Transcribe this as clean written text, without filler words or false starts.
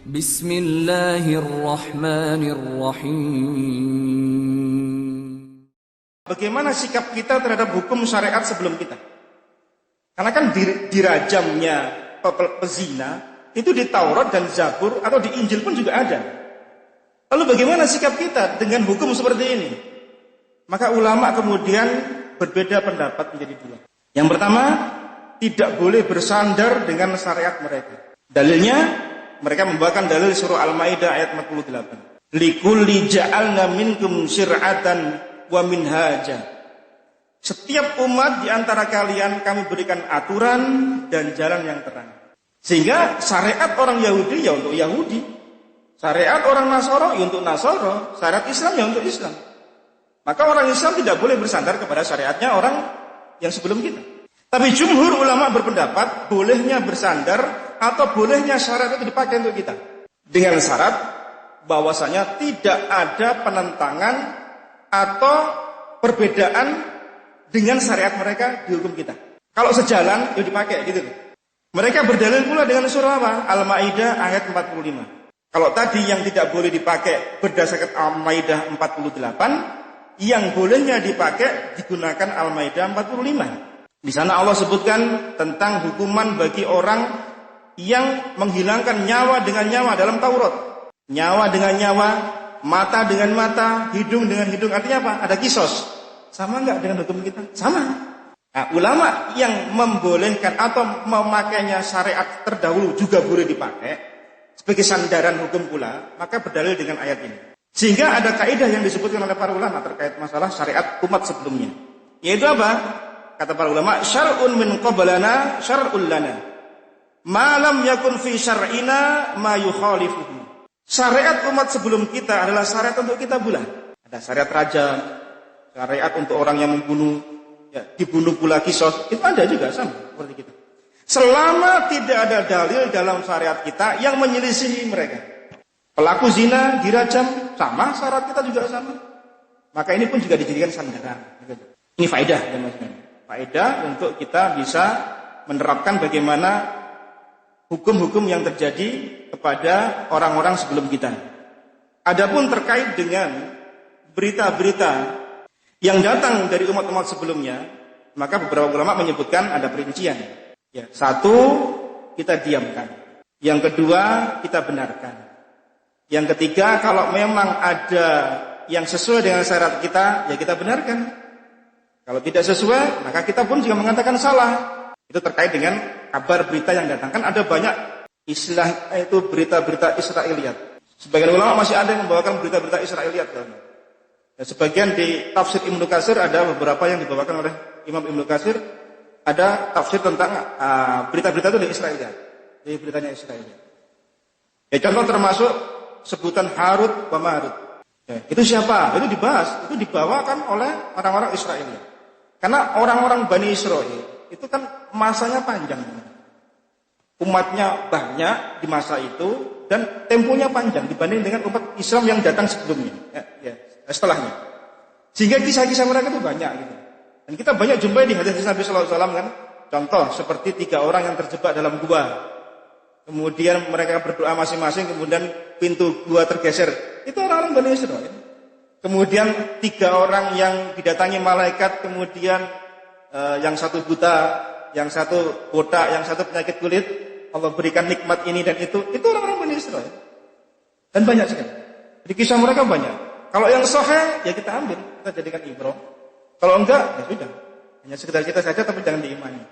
Bismillahirrahmanirrahim. Bagaimana sikap kita terhadap hukum syariat sebelum kita? Karena kan dirajamnya pezina itu di Taurat dan Zabur atau di Injil pun juga ada. Lalu bagaimana sikap kita dengan hukum seperti ini? Maka ulama kemudian berbeda pendapat menjadi dua. Yang pertama, tidak boleh bersandar dengan syariat mereka. Dalilnya, mereka membawakan dalil surah Al-Maidah ayat 48. Likulli ja'alna minkum syir'atan wa minhaja. Setiap umat di antara kalian kami berikan aturan dan jalan yang terang. Sehingga syariat orang Yahudi ya untuk Yahudi, syariat orang Nasara ya untuk Nasara, syariat Islam ya untuk Islam. Maka orang Islam tidak boleh bersandar kepada syariatnya orang yang sebelum kita. Tapi jumhur ulama berpendapat bolehnya bersandar atau bolehnya syariat itu dipakai untuk kita. Dengan syarat bahwasanya tidak ada penentangan atau perbedaan dengan syariat mereka di hukum kita. Kalau sejalan, ya dipakai gitu. Mereka berdalil pula dengan surah apa? Al-Maidah ayat 45. Kalau tadi yang tidak boleh dipakai berdasarkan Al-Maidah 48, yang bolehnya dipakai digunakan Al-Maidah 45. Di sana Allah sebutkan tentang hukuman bagi orang yang menghilangkan nyawa dengan nyawa dalam Taurat. Nyawa dengan nyawa, mata dengan mata, hidung dengan hidung. Artinya apa? Ada kisos. Sama enggak dengan hukum kita? Sama. Nah, ulama yang membolehkan atau memakainya syariat terdahulu juga boleh dipakai sebagai sandaran hukum pula, maka berdalil dengan ayat ini. Sehingga ada kaidah yang disebutkan oleh para ulama terkait masalah syariat umat sebelumnya. Yaitu apa? Kata para ulama, syar'un min qablana syar'un lana. Ma lam yakun fi syar'ina ma yukhalifuhu. Syariat umat sebelum kita adalah syariat untuk kita pula. Ada syariat rajam, syariat untuk orang yang membunuh, ya, dibunuh pula kisos. Itu ada juga sama seperti kita. Selama tidak ada dalil dalam syariat kita yang menyelisihi mereka. Pelaku zina dirajam, sama syarat kita juga sama. Maka ini pun juga dijadikan sandaran. Ini faedah ya maksudnya. Faedah untuk kita bisa menerapkan bagaimana hukum-hukum yang terjadi kepada orang-orang sebelum kita. Adapun terkait dengan berita-berita yang datang dari umat-umat sebelumnya, maka beberapa ulama menyebutkan ada perincian. Ya, satu, kita diamkan. Yang kedua, kita benarkan. Yang ketiga, kalau memang ada yang sesuai dengan syarat kita, ya kita benarkan. Kalau tidak sesuai, maka kita pun juga mengatakan salah. Itu terkait dengan kabar berita yang datang. Kan ada banyak istilah itu berita-berita Israiliyat. Sebagian ulama masih ada yang membawakan berita-berita Israiliyat. Dan sebagian di tafsir Ibnu Katsir ada beberapa yang dibawakan oleh Imam Ibnu Katsir. Ada tafsir tentang berita-berita itu dari Israiliyat. Jadi beritanya Israiliyat. Ya, contoh termasuk sebutan Harut wa Marut. Ya, itu siapa? Itu dibahas. Itu dibawakan oleh orang-orang Israiliyat. Karena orang-orang Bani Israel itu kan masanya panjang. Umatnya banyak di masa itu dan temponya panjang dibanding dengan umat Islam yang datang sebelumnya. Setelahnya. Sehingga kisah-kisah mereka itu banyak gitu. Dan kita banyak jumpai di hadis Nabi sallallahu alaihi wasallam kan. Contoh seperti 3 orang yang terjebak dalam gua. Kemudian mereka berdoa masing-masing, kemudian pintu gua tergeser. Itu orang-orang Bani Israel. Kemudian 3 orang yang didatangi malaikat, kemudian yang satu buta, yang satu botak, yang satu penyakit kulit, Allah berikan nikmat ini dan itu orang-orang Bani Israel. Dan banyak sekali. Jadi kisah mereka banyak. Kalau yang sahih ya kita ambil, kita jadikan ibrah. Kalau enggak, ya sudah. Hanya sekedar kita saja tapi jangan diimani.